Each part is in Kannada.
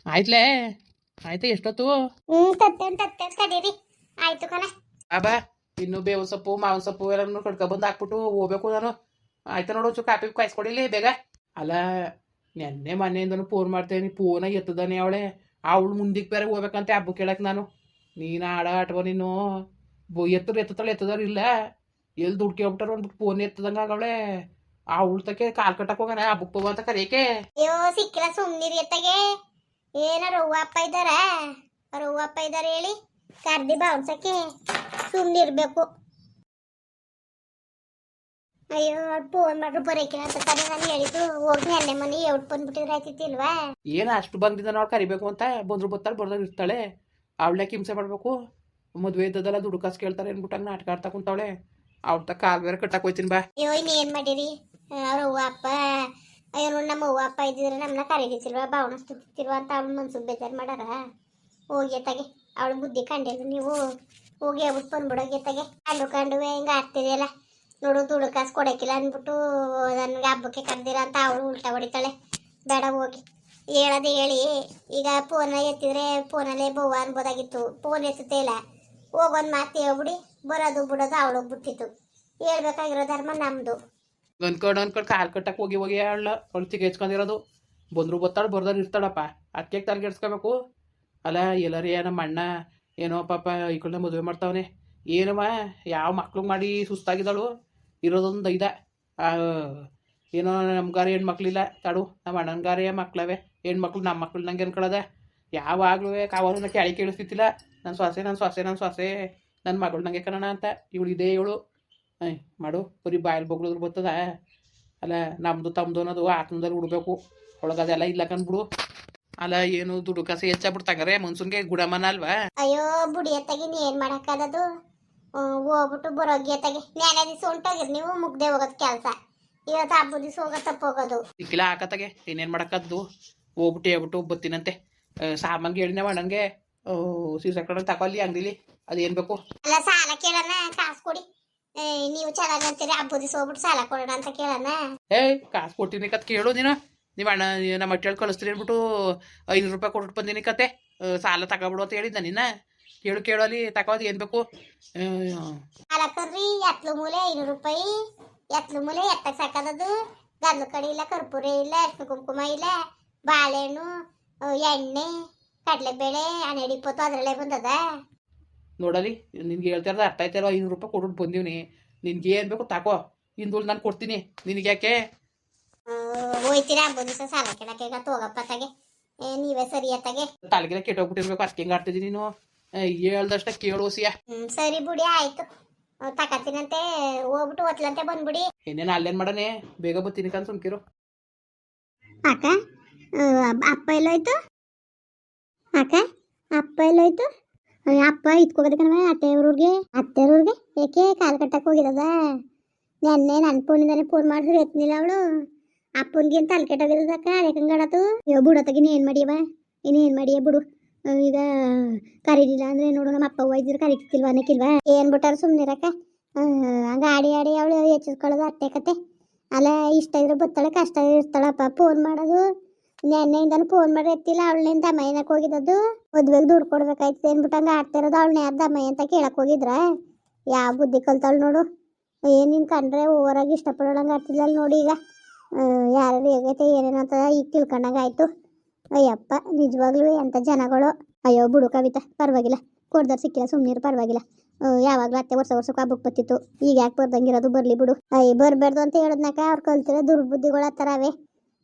ಆಯ್ತ್ಲೇ ಆಯ್ತಾ ಎಷ್ಟೊತ್ತು ತತ್ತೆ ತಡೀರಿ. ಆಯ್ತು ಕಣ. ಬಾ ಇನ್ನು ಬೇವಿನ ಸೊಪ್ಪು ಮಾವಿನ ಸೊಪ್ಪು ಎಲ್ಲ ಕಡ್ಕೊಬಂದು ಹಾಕ್ಬಿಟ್ಟು ಹೋಗ್ಬೇಕು ನಾನು. ಆಯ್ತಾ ನೋಡು ಒಂಚೂರು ಕಾಪಿ ಕಾಯಿಸ್ಕೊಡಿಲಿ ಬೇಗ. ಅಲ್ಲ ನೆನ್ನೆ ಮನೆಯಿಂದನು ಫೋನ್ ಮಾಡ್ತೇನೆ ಫೋನ ಎತ್ತದಾನೆ ಅವಳೆ. ಅವಳು ಮುಂದಿಗೆ ಬೇರೆ ಹೋಗ್ಬೇಕಂತ ಹಬ್ಬ ಕೇಳಕ್ಕೆ ನಾನು. ನೀನು ಆಟವ ನೀನು ಎತ್ತತಾಳೆ ಎತ್ತದವ್ರು ಇಲ್ಲ. ಎಲ್ಲಿ ದುಡ್ಡು ಕೇಳ್ಬಿಟ್ಟಾರ ಅಂದ್ಬಿಟ್ಟು ಫೋನ್ ಎತ್ತದಂಗ ಆಗವಳೆ. ಅವಳು ತಕ್ಕೆ ಕಾಲ್ ಕಟ್ಟಕ್ ಹೋಗೋಣ ಹಬ್ಬಕ್ಕೆ ಹೋಗೋ ಅಂತ ಕರೆಯಕ್ಕೆ. ಅಯ್ಯೋ ಸಿಕ್ಕಿಲ್ಲ ಸುಮ್ನಿರಿ ಎತ್ತಗೆ. ಏನಾರ ಅವ್ವ ಅಪ್ಪ ಇದ್ದಾರ? ಅವ್ವ ಅಪ್ಪ ಇದ್ದಾರೆ ಹೇಳಿ ಕರ್ದಿ ಬಾವ್ಸಕ್ಕೆ ಸುಮ್ನಿರ್ಬೇಕು. ಅಯ್ಯೋ ಫೋನ್ ಮಾಡ್ರು ಬರೋಕಿಲ್ಲ ಅಂತ ಕಡೆ ನಾನು ಹೇಳಿದ್ದು. ಹೋಗಿ ನೆನ್ನೆ ಮನೆ ಎವ್ಟ್ ಬಂದ್ಬಿಟ್ಟಿದ್ರೆ ಆಯ್ತಿಲ್ವಾ? ಏನು ಅಷ್ಟು ಬಂದಿದ್ದ ನಾವು ಕರಿಬೇಕು ಅಂತ ಬಂದ್ರು ಬರ್ತಾಳೆ ಬರ್ದಾಗ ಇರ್ತಾಳೆ. ಅವಳಕ್ಕೆ ಹಿಂಸೆ ಮಾಡಬೇಕು. ಮದುವೆ ಇದ್ದದಲ್ಲ ದುಡ್ಡು ಕಾಸು ಕೇಳ್ತಾರೆ ಅನ್ಬಿಟ್ಟಾಗ ನಾಟಕ ಆಡ್ತಾ ಕುಂತಾವಳೆ. ಅವ್ರ ತ ಕಾಲ್ ಬೇರೆ ಕಟ್ಟಕ್ಕೆ ಹೋಯ್ತೀನಿ ಬಾ. ಅಯ್ಯೋ ಇನ್ನೇನ್ ಮಾಡಿರಿ ಅವ್ರ ಅವ್ವ ಅಪ್ಪ? ಅಯ್ಯೋ ನೋಡಿ ನಮ್ಮ ಅವ್ವ ಅಪ್ಪ ಇದ್ದಿದ್ರೆ ನಮ್ಮನ್ನ ಕರೀದಿಲ್ವಾ ಬಾವಣ ಸ್ತುತಿಲ್ವಾ ಅಂತ ಅವಳು ಮನ್ಸಿಗೆ ಬೇಜಾರು ಮಾಡಾರ. ಹೋಗಿ ಎತ್ತಾಗೆ ಅವಳು ಬುದ್ಧಿ ಕಂಡಿಲ್ಲ ನೀವು. ಹೋಗಿ ಹೇಳ್ಬಿಟ್ಟು ಬಂದ್ಬಿಡೋಗಿ ಎತ್ತಾಗೆ. ಕಂಡುವೆ ಹಿಂಗೆ ಆಗ್ತಿದೆಯಲ್ಲ ನೋಡು ದುಡ್ಡು ಕಾಸು ಕೊಡೋಕಿಲ್ಲ ಅಂದ್ಬಿಟ್ಟು ನನಗೆ ಹಬ್ಬಕ್ಕೆ ಕರೆದಿರ ಅಂತ ಅವಳು ಉಲ್ಟಾ ಹೊಡಿತಾಳೆ. ಬೇಡ ಹೋಗಿ ಹೇಳೋದು ಹೇಳಿ. ಈಗ ಫೋನ ಎತ್ತಿದ್ರೆ ಫೋನಲ್ಲೇ ಬೋವ ಅನ್ಬೋದಾಗಿತ್ತು. ಫೋನ್ ಎತ್ತುತ್ತೆ ಇಲ್ಲ. ಹೋಗೋದು ಮಾತು ಹೇಳ್ಬಿಡಿ ಬರೋದು ಬಿಡೋದು ಅವಳು ಬಿಟ್ಟಿತ್ತು. ಹೇಳ್ಬೇಕಾಗಿರೋ ಧರ್ಮ ನಮ್ಮದು. ಅನ್ಕೊಂಡು ಕಾಲ್ ಕಟ್ಟಕ್ಕೆ ಹೋಗಿ ಹೋಗಿ ಅವಳು ತಿಗೆ ಹೆಚ್ಕೊಂಡಿರೋದು. ಬಂದ್ರು ಬರ್ತಾಳೆ ಬರ್ದಾರು ಇರ್ತಾಳಪ್ಪ. ಅದಕ್ಕೆ ತಲೆಗೆಡ್ಸ್ಕೋಬೇಕು. ಅಲ್ಲ ಎಲ್ಲರೂ ನಮ್ಮ ಅಣ್ಣ ಏನೋ ಪಾಪ ಈಕಳನ್ನ ಮದುವೆ ಮಾಡ್ತಾವನೆ. ಏನಮ್ಮ ಯಾವ ಮಕ್ಳಿಗೆ ಮಾಡಿ ಸುಸ್ತಾಗಿದ್ದಾಳು. ಇರೋದೊಂದು ಐದ ಏನೋ ನಮ್ಗಾರ ಹೆಣ್ಮಕ್ಳಿಲ್ಲ ತಾಡು. ನಮ್ಮ ಅಣ್ಣನಗಾರ ಮಕ್ಳವೆ ಹೆಣ್ಮಕ್ಳು. ನಮ್ಮ ಮಕ್ಳು ನಂಗೆ ಅನ್ಕೊಳ್ಳೋದ ಯಾವಾಗಲೂ ಕಾವಲನ್ನ ಕೆಳಿ ಕೇಳಿಸ್ತಿತ್ತಿಲ್ಲ. ನನ್ನ ಸೊಸೆ ನನ್ನ ಮಗಳು ನಂಗೆ ಕಣಣ ಅಂತ. ಇವಳು ಇದೇ ಇವಳು ಮಾಡು ಬರೀ ಬಾಯಲ್ಲಿ ಬೊಗಳಿದ್ರು ಬರ್ತದ. ಅಲ್ಲ ನಮ್ಮದು ತಮ್ಮದು ಅನ್ನೋದು ಆತ್ಮದಲ್ಲಿ ಉಡ್ಬೇಕು. ಒಳಗದೆಲ್ಲ ಇಲ್ಲ ಕಂಡ್ಬಿಡು. ಅಲ್ಲ ಏನು ದುಡ್ಡು ಕಾಸು ಹೆಚ್ಚಾಗ್ಬಿಡ್ತಂಗಾರೆ ಮನ್ಸೂನ್ಗೆ ಗುಡಮನ ಅಲ್ವಾ? ಅಯ್ಯೋ ಬುಡಿ ಎತ್ತಾಗಿ ಏನ್ ಮಾಡಕ್ಕಾಗದು. ಹೋಗ್ಬಿಟ್ಟು ಬರೋಗಿ ಎತ್ತಾಗೆ ನ್ಯಾಯ ದಿವಸ ಹೊಂಟೋಗಿರ್ ನೀವು ಮುಗ್ದೆ ಹೋಗೋದು ಕೆಲಸ. ಇವತ್ತು ಹಬ್ಬದ ದಿವಸ ಹೋಗೋ ತಪ್ಪೋಗೋದು ಸಿಕ್ಕಿಲ್ಲ ಹಾಕತ್ತಾಗೆ ಇನ್ನೇನು ಮಾಡೋಕ್ಕದ್ದು. ಹೋಗ್ಬಿಟ್ಟು ಹೇಳ್ಬಿಟ್ಟು ಬತ್ತೀನಂತೆ. ಸಾಮಾನ್ಗೆ ಹೇಳಿನ ಅಣ್ಣಂಗೆ ಸೀಸಕಡೆ ತಗೊಳ್ಳಿ ಅಂಗಡಿಲಿ ಅದೇನು ಬೇಕು. ಅಲ್ಲ ಸಾಲ ಕೇಳೋಣ ಕಾಸು ಕೊಡಿ. ನೀವು ಚೆನ್ನಾಗಿ ಅಂತೀರಿ ಹಬ್ಬದ ದಿವಸ ಹೋಗ್ಬಿಟ್ಟು ಸಾಲ ಕೊಡೋಣ ಅಂತ ಕೇಳೋಣ. ಕಾಸು ಕೊಟ್ಟಿನಿ ಕತ್ ಕೇಳು ನೀನು. ನೀವು ಅಣ್ಣ ನಮ್ಮ ಅಟ್ಟೆಳು ಕಳಿಸ್ತೀರಿ ಅಂದ್ಬಿಟ್ಟು 500 ರೂಪಾಯಿ ಕೊಟ್ಬಿಟ್ಟು ಬಂದೀನಿ ಕತೆ. ಸಾಲ ತಗೊಬಿಡು ಅಂತ ಹೇಳಿದ್ದ ನಿನ್ನ. ಕೇಳು ಅಲ್ಲಿ ತಗೋದು ಏನು ಬೇಕು. ಸಾಲ ಕರ್ರಿ ಎತ್ಲು ಮೂಲೆ 500 ರೂಪಾಯಿ. ಎತ್ಲು ಮೂಲೆ ಎತ್ತಕ್ಕೆ ಸಾಕಾದದು. ಗಂಧದ ಕಡೆ ಇಲ್ಲ, ಕರ್ಪೂರ ಇಲ್ಲ, ಅರ್ಶಿನ ಕುಂಕುಮ ಇಲ್ಲ, ಬಾಳೆಹಣ್ಣು, ಎಣ್ಣೆ, ಕಡಲೆಬೇಳೆ, 12-20 ಅದರಲ್ಲೇ ಬಂದದ. ನೋಡಲಿ ನಿನ್ಗೆ ಹೇಳ್ತಾ ಇರೋದು ಅರ್ಥ ಆಯ್ತಾರೋ. 500 ರೂಪಾಯಿ ಕೊಟ್ಬಿಟ್ಟು ಬಂದೀನಿ. ನಿನ್ಗೆ ಏನು ಬೇಕು ತಗೋ. ಹಿಂದುಳು ನಾನು ಕೊಡ್ತೀನಿ. ನಿನಗೆ ಯಾಕೆ ಹೋಯ್ತೀರಾ ಹಬ್ಬದ ದಿವಸ ಸಾಲ ಕೇಳಕ್ಕೆ? ಈಗ ತಗೋಪ್ಪ ತಗೆ. ನೀವೇ ಸರಿ ಅತ್ತಾಗೆ. ತಲೆಗಿನ ಕೆಟ್ಟೋಗ್ಬಿಟ್ಟಿರ್ಬೇಕು. ಅಷ್ಟು ಹೆಂಗೆ ಆಡ್ತಿದ್ದೀನಿ ನೀನು. ಹೇಳ್ದಷ್ಟ ಕೇಳೋಸಿಯ. ಸರಿ ಬಿಡಿ ಆಯ್ತು ತಕತೀನಂತೆ. ಹೋಗ್ಬಿಟ್ಟು ಒತ್ಲಂತೆ ಬಂದ್ಬಿಡಿ. ಇನ್ನೇನು ಅಲ್ಲೇನು ಮಾಡನೆ ಬೇಗ ಬರ್ತೀನಿ ಕಂತ ಸುಮ್ಕಿರು. ಅಕ್ಕ ಅಪ್ಪ ಎಲ್ಲೋಯ್ತು? ಅಕ್ಕ ಅಪ್ಪ ಎಲ್ಲೋಯ್ತು? ಅಪ್ಪ ಇತ್ಕೋಗದೆ ಕಣವ ಅತ್ತೆಯವ್ರಿಗೆ. ಯಾಕೆ ಕಾಲು ಕಟ್ಟಕ್ಕೆ ಹೋಗಿರದ? ನೆನ್ನೆ ನನ್ನ ಫೋನಿಂದಾನೆ ಫೋನ್ ಮಾಡಿದ್ರು ಎತ್ತನಿಲ್ಲ ಅವಳು. ಅಪ್ಪನಿಗೆ ಅಂತ ತಲೆ ಕೆಟ್ಟೋಗಿರೋದಕ್ಕ ಅದಕ್ಕಂಗಾಡತು. ಬುಡತಗಿನ ಏನು ಮಾಡಿಯವ? ಇನ್ನೇನು ಮಾಡಿಯ ಬಿಡು. ಈಗ ಕರೀಲಿಲ್ಲ ಅಂದ್ರೆ ನೋಡು ನಮ್ಮ ಅಪ್ಪ ಹೋಯ್ದಿದ್ರು ಕರೀತಿಲ್ವ ಅನ್ನಕ್ಕಿಲ್ವಾ? ಏನು ಬಿಟ್ಟಾರ ಸುಮ್ಮನಿರಕ್ಕ. ಹಂಗೆ ಆಡಿ ಅವಳು ಹೆಚ್ಚಿಸ್ಕೊಳ್ಳೋದು ಅಟ್ಟೆ ಕತೆ. ಅಲ್ಲ ಇಷ್ಟ ಇದ್ರೆ ಬತ್ತಾಳೆ, ಕಷ್ಟ ಇರ್ತಾಳಪ್ಪ. ಫೋನ್ ಮಾಡೋದು ನೆನ್ನೆಯಿಂದನೂ ಫೋನ್ ಮಾಡಿ ಎತ್ತಿಲ್ಲ. ಅವಳನಿಂದ ದಮ್ಮಯ್ಯನಕ್ಕೆ ಹೋಗಿದ್ದದು. ಮದ್ವೆಗೆ ದುಡ್ಡು ಕೊಡ್ಬೇಕಾಯ್ತದೆ ಅಂದ್ಬಿಟ್ಟು ಹಂಗೆ ಆಡ್ತಿರೋದು. ಅವಳನ್ನ ಯಾರು ದಮ್ಮಯ್ಯ ಅಂತ ಕೇಳಕ್ಕೆ ಹೋಗಿದ್ರ? ಯಾವ ಬುದ್ಧಿ ಕಲ್ತಾಳು ನೋಡು. ಏನು ನಿನ್ ಕಂಡ್ರೆ ಓವರಾಗಿ ಇಷ್ಟಪಡೋಳಂಗೆ ಆಡ್ತಿಲ್ಲ ನೋಡಿ. ಈಗ ಯಾರು ಹೇಗೈತೆ ಏನೇನೋ ಅಂತ ಈಗ ತಿಳ್ಕೊಂಡಂಗೆ ಆಯ್ತು. ಅಯ್ಯಪ್ಪ ನಿಜವಾಗ್ಲೂ ಎಂಥ ಜನಗಳು. ಅಯ್ಯೋ ಬಿಡು ಕವಿತಾ ಪರವಾಗಿಲ್ಲ. ಕೊಡ್ದಾರ ಸಿಕ್ಕಿಲ್ಲ ಸುಮ್ಮನಿರು ಪರವಾಗಿಲ್ಲ. ಯಾವಾಗಲೂ ಅತ್ತೆ ವರ್ಷಕ್ಕೆ ಹಬ್ಬಕ್ಕೆ ಬತ್ತಿತ್ತು. ಈಗ ಯಾಕೆ ಬರ್ದಂಗಿರೋದು ಬರಲಿ ಬಿಡು. ಬರಬಾರ್ದು ಅಂತ ಹೇಳಿದ್ನಾಕ ಅವ್ರು ಕಲ್ತಿರೋ ದುರ್ಬುದ್ಧಿಗಳು ಆ ಥರ ಅವೇ.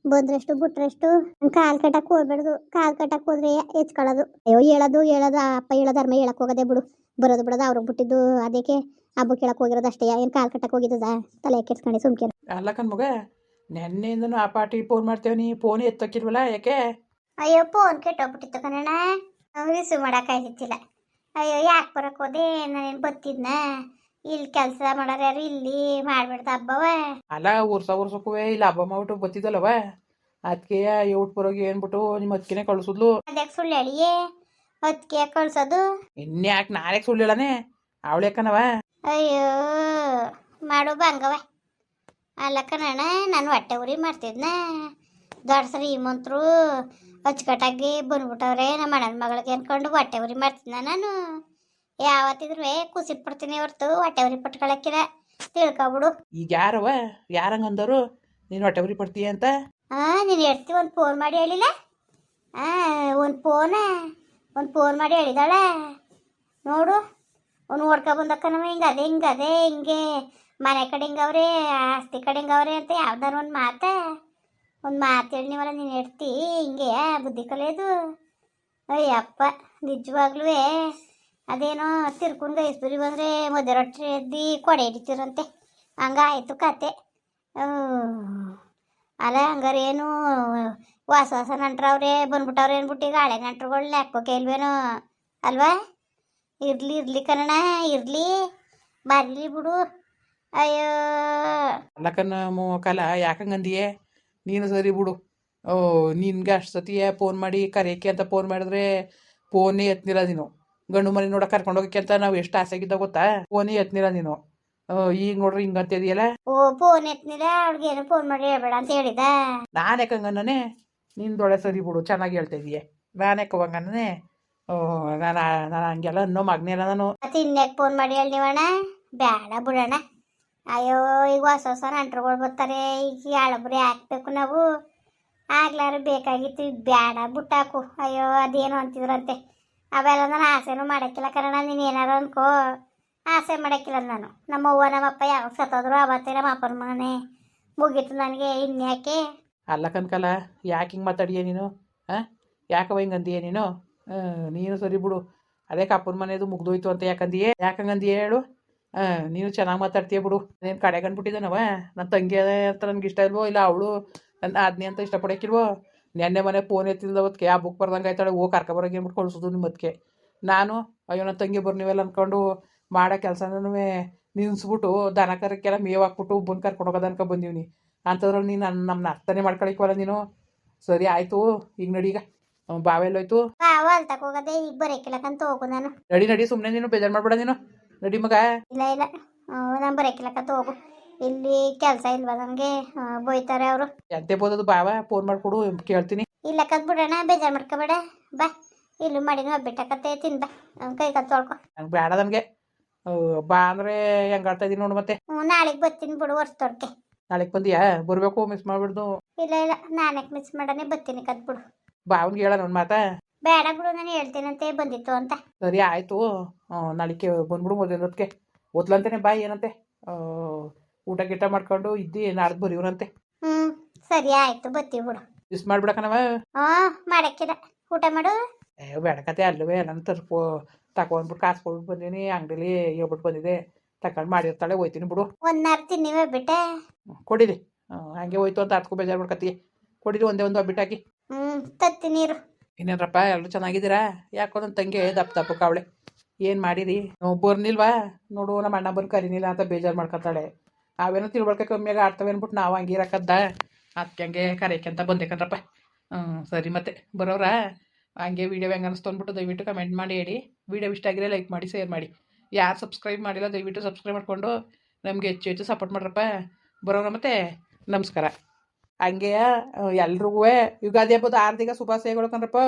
ಬಂದ್ರಷ್ಟು ಬಿಟ್ರಷ್ಟು. ಕಾಲು ಕಟ್ಟಕ್ಕೆ ಹೋಗ್ಬೇಡ್ದು. ಕಾಲು ಕಟ್ಟಕ್ಕೆ ಹೋದ್ರೆ ಹೆಚ್ಕೊಳ್ಳೋದು. ಅಯ್ಯೋ ಹೇಳೋದು ಅಪ್ಪ ಹೇಳೋದು ಅರ್ಮ ಹೇಳಕ್ಕೆ ಹೋಗೋದೆ ಬಿಡು. ಬರೋದು ಬಿಡೋದು ಅವ್ರಿಗೆ ಬಿಟ್ಟಿದ್ದು. ಅದಕ್ಕೆ ಹಬ್ಬಕ್ಕೆ ಹೇಳಕ್ಕೆ ಹೋಗಿರೋದು ಅಷ್ಟೇ. ಏನು ಕಾಲು ಕಟ್ಟಕ್ಕೆ ಹೋಗಿದ್ದದ ತಲೆ ಕೆಡ್ಸ್ಕೊಂಡು ಸುಮ್ಕೆ. ಅಲ್ಲ ಕಣ್ ಮಗ ನೆನ್ನೆಯಿಂದನೂ ಆ ಪಾರ್ಟಿಗೆ ಫೋನ್ ಮಾಡ್ತೇವೆ. ಫೋನ್ ಎತ್ತಕ್ಕಿಲ್ವಲ್ಲ ಯಾಕೆ? ಅಯ್ಯೋ ಫೋನ್ ಕೆಟ್ಟೋಗ್ಬಿಟ್ಟಿತ್ತು ಕಣಣ್ಣ. ರಿಸೀವ್ ಮಾಡೋಕ್ಕಾಗಿತ್ತಿಲ್ಲ. ಅಯ್ಯೋ ಯಾಕೆ ಬರಕ್ಕೆ ಹೋದೆ? ನಾನೇನು ಬತ್ತಿದ್ನ ಇಲ್ಲಿ ಕೆಲಸ ಮಾಡೋರು ಯಾರು ಇಲ್ಲಿ ಮಾಡ್ಬಿಡ್ದ ಹಬ್ಬವ. ಅಲ್ಲ ವರ್ಷಕ್ಕೂ ಇಲ್ಲಿ ಹಬ್ಬ ಮಾಡ್ಬಿಟ್ಟು ಬತ್ತಿದ್ದಲ್ಲವ. ಅದಕ್ಕೆ ಔಟ್ ಬರೋಗಿ ಏನ್ಬಿಟ್ಟು ನಿಮ್ಮ ಅದಕ್ಕೆ ಕಳಿಸಿದ್ಲು. ಅದಕ್ಕೆ ಸುಳ್ಳು ಹೇಳಿಯೇ ಅದಕ್ಕೆ ಕಳ್ಸೋದು? ಇನ್ಯಾಕೆ ನಾಳೆ ಸುಳ್ಳು ಹೇಳನೆ ಅವಳೆ ಕಣವ. ಅಯ್ಯೋ ಮಾಡು ಬಂಗವ. ಅಲ್ಲ ಕಣಣ್ಣ ನಾನು ಹೊಟ್ಟೆ ಉರಿ ಮಾಡ್ತಿದ್ನ. ದೊಡ್ಡ ಶ್ರೀಮಂತರು ಅಚ್ಚುಕಟ್ಟಾಗಿ ಬಂದ್ಬಿಟ್ಟವ್ರೆ ನಮ್ಮ ಅಣ್ಣನ ಮಗಳಿಗೆ ಅನ್ಕೊಂಡು ಹೊಟ್ಟೆ ಉರಿ ಮಾಡ್ತೀನಿ ನಾನು. ಯಾವತ್ತಿದ್ರು ಖುಷಿ ಪಡ್ತೀನಿ ಹೊರ್ತು ಹೊಟ್ಟೆ ಉರಿ ಪಟ್ಕೊಳಕ್ಕಿಲ್ಲ. ತಿಳ್ಕೊಬಿಡು. ಈಗ ಯಾರವ ಯಾರಂಗಂದರು ನೀನು ಹೊಟ್ಟೆ ಉರಿ ಪಡ್ತೀಯ ಅಂತ? ನೀನು ಹೇಳ್ತಿ ಒಂದು ಫೋನ್ ಮಾಡಿ ಹೇಳಿಲ್ಲ? ಒಂದು ಫೋನ್ ಮಾಡಿ ಹೇಳಿದಾಳೆ ನೋಡು. ಅವ್ನು ನೋಡ್ಕೊಬಂದಕ್ಕ ನಮ್ಮ ಹಿಂಗೆ ಮನೆ ಕಡೆ ಹಿಂಗವ್ರೆ, ಆಸ್ತಿ ಕಡೆ ಹಿಂಗವ್ರೆ ಅಂತ ಯಾವ್ದಾರು ಒಂದು ಮಾತು ಹೇಳಿ ನೀವಲ್ಲ. ನೀನು ಹೇಳ್ತಿ ಹಿಂಗೆ ಬುದ್ಧಿ ಕಲಿಯೋದು. ಅಯ್ಯಪ್ಪ ನಿಜವಾಗ್ಲೂ ಅದೇನೋ ತಿರ್ಕೊಂಡು ಗೈಸ್ಬುರಿ ಬಂದರೆ ಮುದ್ದೆ ರೊಟ್ಟಿ ಎದ್ದು ಕೊಡೆ ಹಿಡಿತಿರಂತೆ. ಹಂಗಾಯ್ತು ಕತೆ. ಅಲ್ಲ ಹಂಗಾರೆ ಏನು ಹೊಸ ನಂಟ್ರವ್ರೆ ಬಂದ್ಬಿಟ್ಟವ್ರೆ ಅಂದ್ಬಿಟ್ಟು ಈಗ ಹಳೆ ನಂಟ್ರುಗಳು ಲೆಕ್ಕೋಕೆ ಇಲ್ವೇನೋ ಅಲ್ವಾ? ಇರ್ಲಿ ಕನ್ನಡ ಇರ್ಲಿ, ಬರ್ಲಿ ಬಿಡು. ಅಯ್ಯೋ ಅಲ್ಲಕ್ಕನ ಕಲ ಯಾಕಂಗಂದಿಯೇ ನೀನು ಸರಿ ಬಿಡು. ನಿನ್ಗೆ ಅಷ್ಟು ಸತಿಯೇ ಫೋನ್ ಮಾಡಿ ಕರೆಯೋಕ್ಕೆ ಅಂತ ಫೋನ್ ಮಾಡಿದ್ರೆ ಫೋನೇ ಎತ್ತನಿಲ್ಲ ನೀನು. ಗಂಡು ಮನೆ ನೋಡೋಕೆ ಕರ್ಕೊಂಡೋಗಕ್ಕೆ ಅಂತ ನಾವು ಎಷ್ಟು ಆಸೆಗಿದ್ದ ಗೊತ್ತಾ? ಫೋನೇ ಎತ್ತನಿಲ್ಲ ನೀನು. ಈಗ ನೋಡ್ರಿ ಹಿಂಗಂತಿದೆಯಲ್ಲ. ಫೋನ್ ಎತ್ತನಿಲ್ಲ, ಅವ್ಳಿಗೇನು ಫೋನ್ ಮಾಡಿ ಹೇಳ್ಬೇಡ ಅಂತ ಹೇಳಿದ. ನಾನು ಯಾಕಂಗನೇ ನಿಂದೊಳೆ ಸರಿ ಬಿಡು, ಚೆನ್ನಾಗಿ ಹೇಳ್ತಾ ಇದೀಯ. ನಾನು ಯಾಕವಂಗನೇ ನಾನು ಹಂಗೆಲ್ಲ ಅನ್ನೋ ಮಗನೇನ ನಾನು. ಮತ್ತೆ ಇನ್ಯಾಕೆ ಫೋನ್ ಮಾಡಿ ಹೇಳಿ ನೀವಣ್ಣ? ಬೇಡ ಬಿಡೋಣ. ಅಯ್ಯೋ ಈಗ ಹೊಸ ನಂಟ್ರುಗಳು ಬರ್ತಾರೆ, ಈಗ ಹಳಬ್ರಿ ಹಾಕ್ಬೇಕು ನಾವು. ಆಗ್ಲಾರು ಬೇಕಾಗಿತ್ತು, ಈಗ ಬೇಡ ಬಿಟ್ಟಾಕು. ಅಯ್ಯೋ ಅದೇನು ಅಂತಿದ್ರಂತೆ ಅವೆಲ್ಲ ನಾನು ಆಸೆನೂ ಮಾಡೋಕ್ಕಿಲ್ಲ ಕಣ. ನೀನು ಏನಾರು ಅನ್ಕೋ, ಆಸೆ ಮಾಡೋಕ್ಕಿಲ್ಲ ನಾನು. ನಮ್ಮ ಅವ್ವ ನಮ್ಮಪ್ಪ ಯಾವಾಗ ಸತ್ತೋದ್ರು ಅವತ್ತೇ ನಮ್ಮ ಅಪ್ಪನ ಮನೆ ಮುಗೀತು ನನಗೆ. ಇನ್ಯಾಕೆ? ಅಲ್ಲ ಕನ್ಕಲ್ಲ, ಯಾಕೆ ಹಿಂಗೆ ಮಾತಾಡಿಯ ನೀನು? ಯಾಕವ ಹಿಂಗಂದಿಯೇ ನೀನು? ನೀನು ಸರಿ ಬಿಡು. ಅದೇ ಕಪ್ಪನ ಮನೆಯದು ಮುಗ್ದೋಯ್ತು ಅಂತ ಯಾಕಂಗಂದಿಯೇ ಹೇಳು? ನೀನು ಚೆನ್ನಾಗಿ ಮಾತಾಡ್ತೀಯ ಬಿಡು. ನೀನು ಕಡೆ ಕಂಡ್ಬಿಟ್ಟಿದ್ದಾನವ ನನ್ನ ತಂಗಿ ಅಂತ ನನಗೆ ಇಷ್ಟ ಇಲ್ವೋ, ಇಲ್ಲ ಅವಳು ನನ್ನ ಆದ್ನಿ ಅಂತ ಇಷ್ಟಪಡೋಕ್ಕಿಲ್ವೋ? ನೆನ್ನೆ ಮನೆ ಫೋನ್ ಎತ್ತಿದ ಅವತ್ತಿಗೆ ಆ ಬುಕ್ ಬರ್ದಂಗೆ ಆಯ್ತಾಳೆ, ಕರ್ಕೊಬರೋಕೆ ಅಂದ್ಬಿಟ್ಟು ಕಳಿಸೋದು ನಿಮ್ಮ ಅದಕ್ಕೆ. ನಾನು ಅಯ್ಯೋ ನನ್ನ ತಂಗಿ ಬರ್ನಿವೆಲ್ಲ ಅಂದ್ಕೊಂಡು ಮಾಡೋ ಕೆಲಸನೂ ನಿನ್ಸ್ಬಿಟ್ಟು ದನ ಕರಕ್ಕೆಲ್ಲ ಮೇವು ಹಾಕ್ಬಿಟ್ಟು ಬಂದು ಕರ್ಕೊಂಡು ಹೋಗೋದು ಅನ್ಕೊ ಬಂದೀವ್ನಿ. ಅಂಥದ್ರಲ್ಲಿ ನೀನು ನಮ್ಮನ್ನ ಅರ್ಥನೇ ಮಾಡ್ಕೊಳಿಕ್ವಲ್ಲ ನೀನು. ಸರಿ ಆಯಿತು, ಈಗ ನಡೀಗ ಬಾವೆಲ್ಲೋಯ್ತು? ಅಲ್ತಕ್ಕೆ ಹೋಗೋದೆ, ಈಗ ಬರೋಕಿಲ್ಲಕ್ಕಂತ ಹೋಗು ನಾನು. ನಡಿ ಸುಮ್ಮನೆ ನೀನು ಬೇಜಾರು ಮಾಡ್ಬೇಡ ನೀನು. ನಡಿ ಮಗ. ಇಲ್ಲ ನಾನು ಬರೋಕಿಲ್ಲಕ್ಕಂತ ಹೋಗು. ಇಲ್ಲಿ ಕೆಲಸ ಇಲ್ವಾ ನನಗೆ? ಬೈತಾರೆ ಅವರು. ಎಂತೆ ಬೋದದು ಬಾವ, ಫೋನ್ ಮಾಡಿಕೊಡು ಕೇಳ್ತೀನಿ. ಇಲ್ಲಕ್ಕಂತ ಬಿಡೋಣ, ಬೇಜಾರು ಮಾಡ್ಕೊಬೇಡ. ಬಾ ಇಲ್ಲೂ ಮಾಡಿನ ಒಬ್ಬಿಟ್ಟಕತ್ತೆ ತಿನ್ ಬಾ, ಕೈ ಕತ್ತು ತೊಳ್ಕೊ. ನಂಗೆ ಬೇಡ ನನಗೆ. ಬಾ ಅಂದರೆ ಹೆಂಗೆ ಆಡ್ತಾ ಇದ್ದೀನಿ ನೋಡು ಮತ್ತೆ. ನಾಳೆಗೆ ಬರ್ತೀನಿ ಬಿಡು, ವರ್ಷದೊಡ್ಕೆ. ನಾಳೆಗೆ ಬಂದಿಯಾ? ಬರಬೇಕು, ಮಿಸ್ ಮಾಡ್ಬಿಡ್ದು. ಇಲ್ಲ ನಾನಕ್ಕೆ ಮಿಸ್ ಮಾಡನೆ ಬರ್ತೀನಿ ಕತ್ ಬಿಡು. ಬಾವನ್ಗೆ ಹೇಳ ನನ್ನ ಮಾತಾ? ಬೇಡ ಬಿಡು, ನಾನು ಹೇಳ್ತೀನಂತೆ ಬಂದಿತ್ತು ಅಂತ. ಸರಿ ಆಯಿತು, ನಾಳೆಗೆ ಬಂದ್ಬಿಡು ಮೊದಲೊತ್ತಿಗೆ. ಓದ್ಲಂತಾನೆ ಬಾ, ಏನಂತೆ ಊಟ ಗಿಟ ಮಾಡ್ಕೊಂಡು ಇದ್ದು ನಾಡ್ದು ಬರೀವ್ರಂತೆ. ಸರಿ ಆಯ್ತು, ಬರ್ತೀವಿ ಬಿಡು. ಮಿಸ್ ಮಾಡ್ಬಿಡಕನವ. ಮಾಡಕ್ಕಿಲ್ಲ, ಊಟ ಮಾಡು. ಬೇಡಕತೆ ಅಲ್ಲವೇ ನಾನು ತಗೊಂಡ್ಬಿಟ್ಟು ಕಾಸು ಕೊಟ್ಬಿಟ್ಟು ಬಂದೀನಿ. ಅಂಗಡಿಲಿ ಹೇಳ್ಬಿಟ್ಟು ಬಂದಿದೆ, ತಗೊಂಡು ಮಾಡಿರ್ತಾಳೆ, ಹೋಯ್ತೀನಿ ಬಿಡು. ಒಂದಾರು ತಿನ್ನಿವೆ ಬಿಟ್ಟೆ ಕೊಡಿರಿ. ಹಂಗೆ ಹೋಯ್ತು ಅಂತ ಅರ್ತ್ಕೊ ಬೇಜಾರು ಮಾಡ್ಕತ್ತಿ. ಕೊಡಿರಿ ಒಂದೇ ಒಬ್ಬಿಟ್ಟಾಕಿ. ತತ್ತಿ ನೀರು. ಇನ್ನೇನಪ್ಪ ಎಲ್ಲರೂ ಚೆನ್ನಾಗಿದ್ದೀರಾ? ಯಾಕೋ ನನ್ನ ತಂಗಿ ದಪ್ಪ ಕಾವಳೆ. ಏನು ಮಾಡಿರಿ? ಬರ್ನಿಲ್ವಾ ನೋಡು, ನಮ್ಮ ಅಣ್ಣ ಬಂದು ಕರೀನಿಲ್ಲ ಅಂತ ಬೇಜಾರು ಮಾಡ್ಕೊತಾಳೆ. ಅವೇನೋ ತಿಳ್ಕೊಳಕ್ಕೆ ಕಮ್ಮಿಯಾಗ ಆಡ್ತವೆ ಅಂದ್ಬಿಟ್ಟು ನಾವು ಹಂಗೆ ಇರಕ್ಕದ್ದ, ಅದಕ್ಕೆ ಹಂಗೆ ಕರೆಯಕ್ಕೆ ಅಂತ ಬಂದೆ ಕಣ್ರಪ್ಪ. ಸರಿ ಮತ್ತೆ ಬರೋರಾ? ಹಂಗೆ ವೀಡಿಯೋ ಹೆಂಗೆ ಅನ್ನಿಸ್ತು ಅಂದ್ಬಿಟ್ಟು ದಯವಿಟ್ಟು ಕಮೆಂಟ್ ಮಾಡಿ ಹೇಳಿ. ವೀಡಿಯೋ ಇಷ್ಟ ಆಗಿದ್ರೆ ಲೈಕ್ ಮಾಡಿ, ಶೇರ್ ಮಾಡಿ. ಯಾರು ಸಬ್ಸ್ಕ್ರೈಬ್ ಮಾಡಿಲ್ಲ ದಯವಿಟ್ಟು ಸಬ್ಸ್ಕ್ರೈಬ್ ಮಾಡಿಕೊಂಡು ನಮಗೆ ಹೆಚ್ಚು ಸಪೋರ್ಟ್ ಮಾಡ್ರಪ್ಪ. ಬರೋರ ಮತ್ತೆ ನಮಸ್ಕಾರ. ಹಂಗೆ ಎಲ್ರಿಗೂ ಯುಗಾದಿ ಹಬ್ಬದ ಆರ್ಥಿಕ ಶುಭಾಶಯಗಳು ಕಣ್ರಪ್ಪ.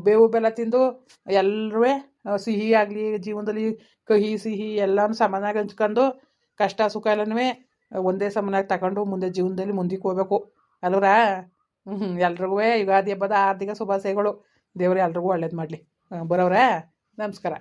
ಬೇವು ಬೆಲ್ಲ ತಿಂದು ಎಲ್ಲರೂ ಸಿಹಿ ಆಗಲಿ, ಜೀವನದಲ್ಲಿ ಕಹಿ ಸಿಹಿ ಎಲ್ಲನೂ ಸಮಾನಾಗಿ ಹಂಚ್ಕೊಂಡು ಕಷ್ಟ ಸುಖ ಎಲ್ಲನೂ ಒಂದೇ ಸಮನಾಗಿ ತಗೊಂಡು ಮುಂದೆ ಜೀವನದಲ್ಲಿ ಮುಂದಕ್ಕೆ ಹೋಗ್ಬೇಕು ಅಲ್ವರಾ? ಎಲ್ರಿಗೂ ಯುಗಾದಿ ಹಬ್ಬದ ಆರ್ಥಿಕ ಶುಭಾಶಯಗಳು. ದೇವರು ಎಲ್ರಿಗೂ ಒಳ್ಳೇದು ಮಾಡಲಿ. ಬರೋವ್ರಾ? ನಮಸ್ಕಾರ.